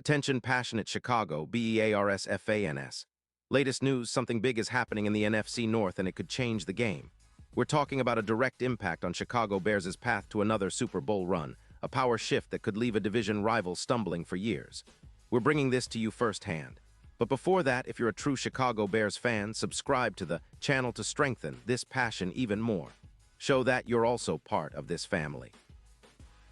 Attention passionate Chicago, Bears fans. Latest news, something big is happening in the NFC North and it could change the game. We're talking about a direct impact on Chicago Bears' path to another Super Bowl run, a power shift that could leave a division rival stumbling for years. We're bringing this to you firsthand. But before that, if you're a true Chicago Bears fan, subscribe to the channel to strengthen this passion even more. Show that you're also part of this family.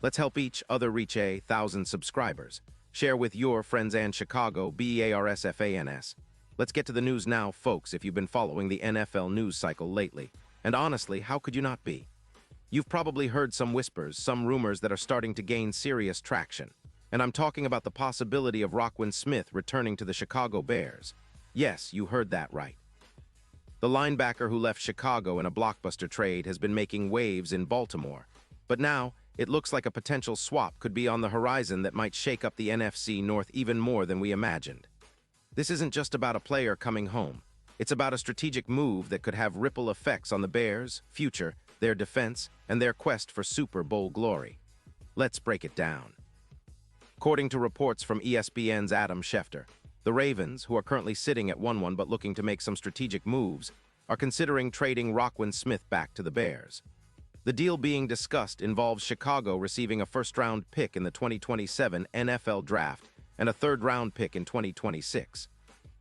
Let's help each other reach 1,000 subscribers. Share with your friends and Chicago Bears fans. Let's get to the news now, folks, if you've been following the NFL news cycle lately. And honestly, how could you not be? You've probably heard some whispers, some rumors that are starting to gain serious traction. And I'm talking about the possibility of Roquan Smith returning to the Chicago Bears. Yes, you heard that right. The linebacker who left Chicago in a blockbuster trade has been making waves in Baltimore. But now, it looks like a potential swap could be on the horizon that might shake up the NFC North even more than we imagined. This isn't just about a player coming home. It's about a strategic move that could have ripple effects on the Bears' future, their defense, and their quest for Super Bowl glory. Let's break it down. According to reports from ESPN's Adam Schefter, the Ravens, who are currently sitting at 1-1 but looking to make some strategic moves, are considering trading Roquan Smith back to the Bears. The deal being discussed involves Chicago receiving a first-round pick in the 2027 NFL Draft and a third-round pick in 2026.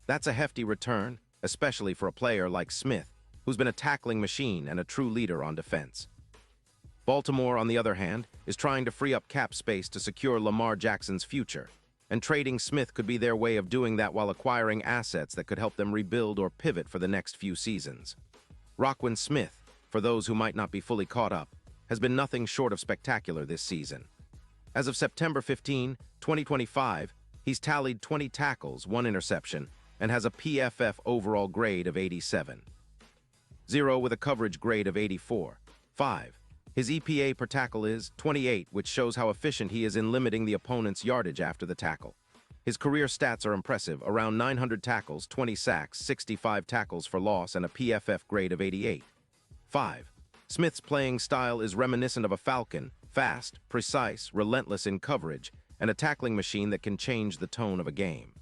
That's a hefty return, especially for a player like Smith, who's been a tackling machine and a true leader on defense. Baltimore, on the other hand, is trying to free up cap space to secure Lamar Jackson's future, and trading Smith could be their way of doing that while acquiring assets that could help them rebuild or pivot for the next few seasons. Roquan Smith, for those who might not be fully caught up, has been nothing short of spectacular this season. As of September 15, 2025, he's tallied 20 tackles, 1 interception, and has a PFF overall grade of 87. 0 with a coverage grade of 84. 5. His EPA per tackle is 28, which shows how efficient he is in limiting the opponent's yardage after the tackle. His career stats are impressive, around 900 tackles, 20 sacks, 65 tackles for loss, and a PFF grade of 88. 5. Smith's playing style is reminiscent of a Falcon, fast, precise, relentless in coverage, and a tackling machine that can change the tone of a game.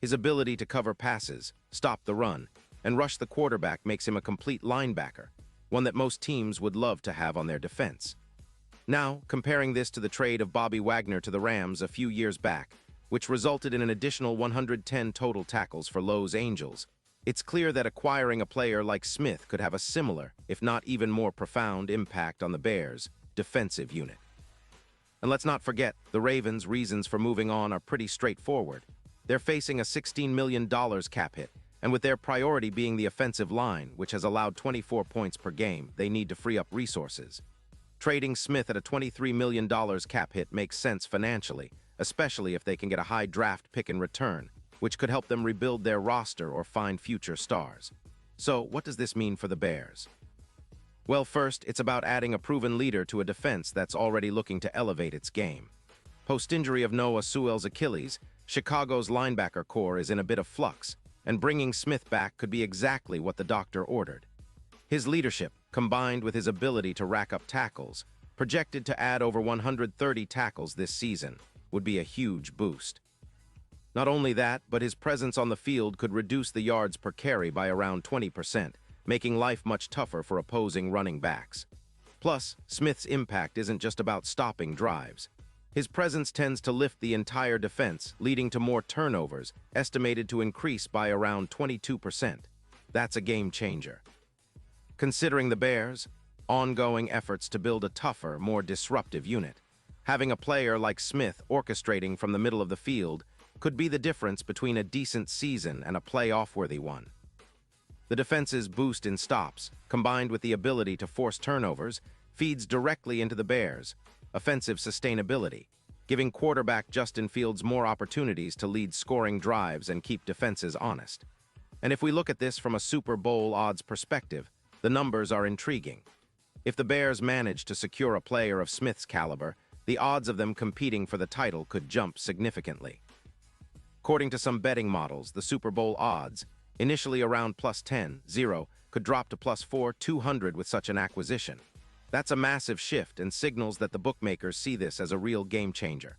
His ability to cover passes, stop the run, and rush the quarterback makes him a complete linebacker, one that most teams would love to have on their defense. Now, comparing this to the trade of Bobby Wagner to the Rams a few years back, which resulted in an additional 110 total tackles for Los Angeles, it's clear that acquiring a player like Smith could have a similar, if not even more profound, impact on the Bears' defensive unit. And let's not forget, the Ravens' reasons for moving on are pretty straightforward. They're facing a $16 million cap hit, and with their priority being the offensive line, which has allowed 24 points per game, they need to free up resources. Trading Smith at a $23 million cap hit makes sense financially, especially if they can get a high draft pick in return, which could help them rebuild their roster or find future stars. So, what does this mean for the Bears? Well, first, it's about adding a proven leader to a defense that's already looking to elevate its game. Post-injury of Noah Sewell's Achilles, Chicago's linebacker core is in a bit of flux, and bringing Smith back could be exactly what the doctor ordered. His leadership, combined with his ability to rack up tackles, projected to add over 130 tackles this season, would be a huge boost. Not only that, but his presence on the field could reduce the yards per carry by around 20%, making life much tougher for opposing running backs. Plus, Smith's impact isn't just about stopping drives. His presence tends to lift the entire defense, leading to more turnovers, estimated to increase by around 22%. That's a game changer. Considering the Bears' ongoing efforts to build a tougher, more disruptive unit, having a player like Smith orchestrating from the middle of the field could be the difference between a decent season and a playoff-worthy one. The defense's boost in stops, combined with the ability to force turnovers, feeds directly into the Bears' offensive sustainability, giving quarterback Justin Fields more opportunities to lead scoring drives and keep defenses honest. And if we look at this from a Super Bowl odds perspective, the numbers are intriguing. If the Bears manage to secure a player of Smith's caliber, the odds of them competing for the title could jump significantly. According to some betting models, the Super Bowl odds, initially around plus 10, 0, could drop to plus 4, 200 with such an acquisition. That's a massive shift and signals that the bookmakers see this as a real game changer.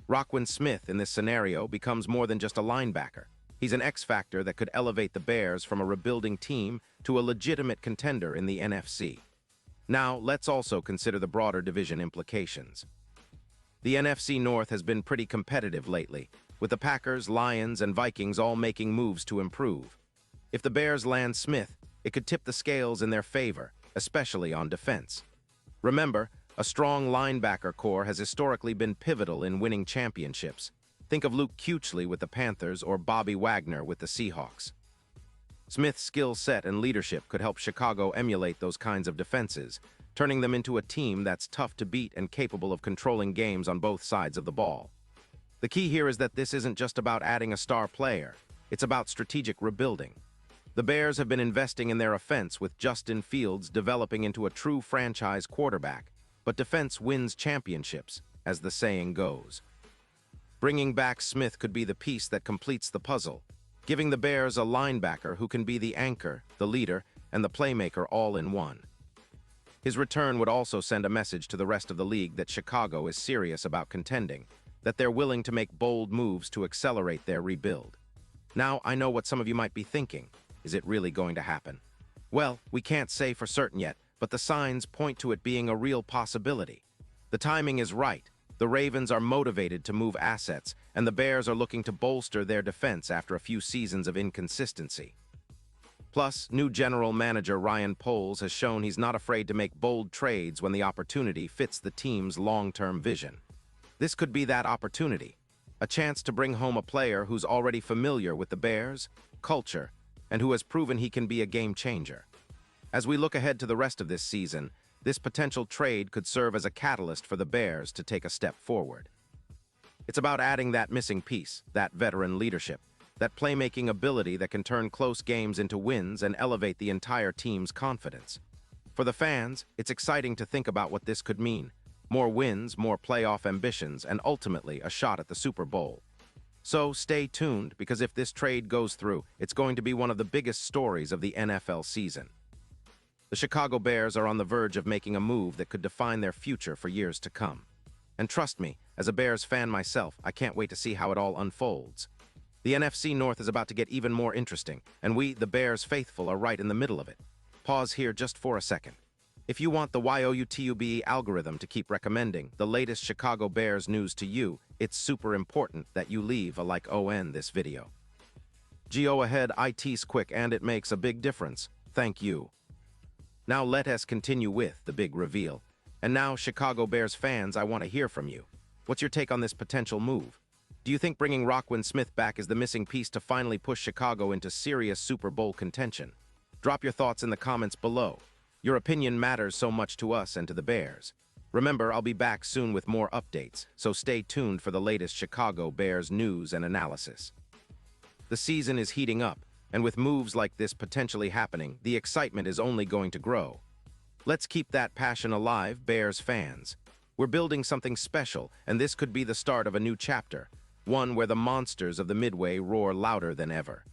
Roquan Smith in this scenario becomes more than just a linebacker. He's an X factor that could elevate the Bears from a rebuilding team to a legitimate contender in the NFC. Now, let's also consider the broader division implications. The NFC North has been pretty competitive lately, with the Packers, Lions, and Vikings all making moves to improve. If the Bears land Smith, it could tip the scales in their favor, especially on defense. Remember, a strong linebacker core has historically been pivotal in winning championships. Think of Luke Kuechly with the Panthers or Bobby Wagner with the Seahawks. Smith's skill set and leadership could help Chicago emulate those kinds of defenses, turning them into a team that's tough to beat and capable of controlling games on both sides of the ball. The key here is that this isn't just about adding a star player, it's about strategic rebuilding. The Bears have been investing in their offense with Justin Fields developing into a true franchise quarterback, but defense wins championships, as the saying goes. Bringing back Smith could be the piece that completes the puzzle, giving the Bears a linebacker who can be the anchor, the leader, and the playmaker all in one. His return would also send a message to the rest of the league that Chicago is serious about contending, that they're willing to make bold moves to accelerate their rebuild. Now, I know what some of you might be thinking. Is it really going to happen? Well, we can't say for certain yet, but the signs point to it being a real possibility. The timing is right. The Ravens are motivated to move assets, and the Bears are looking to bolster their defense after a few seasons of inconsistency. Plus, new general manager Ryan Poles has shown he's not afraid to make bold trades when the opportunity fits the team's long-term vision. This could be that opportunity, a chance to bring home a player who's already familiar with the Bears' culture and who has proven he can be a game changer. As we look ahead to the rest of this season, this potential trade could serve as a catalyst for the Bears to take a step forward. It's about adding that missing piece, that veteran leadership, that playmaking ability that can turn close games into wins and elevate the entire team's confidence. For the fans, it's exciting to think about what this could mean. More wins, more playoff ambitions, and ultimately a shot at the Super Bowl. So stay tuned, because if this trade goes through, it's going to be one of the biggest stories of the NFL season. The Chicago Bears are on the verge of making a move that could define their future for years to come. And trust me, as a Bears fan myself, I can't wait to see how it all unfolds. The NFC North is about to get even more interesting, and we, the Bears faithful, are right in the middle of it. Pause here just for a second. If you want the YouTube algorithm to keep recommending the latest Chicago Bears news to you, it's super important that you leave a like on this video. Go ahead, it's quick and it makes a big difference. Thank you. Now let us continue with the big reveal. And now, Chicago Bears fans, I want to hear from you. What's your take on this potential move? Do you think bringing Roquan Smith back is the missing piece to finally push Chicago into serious Super Bowl contention? Drop your thoughts in the comments below. Your opinion matters so much to us and to the Bears. Remember, I'll be back soon with more updates, so stay tuned for the latest Chicago Bears news and analysis. The season is heating up, and with moves like this potentially happening, the excitement is only going to grow. Let's keep that passion alive, Bears fans. We're building something special, and this could be the start of a new chapter, one where the monsters of the Midway roar louder than ever.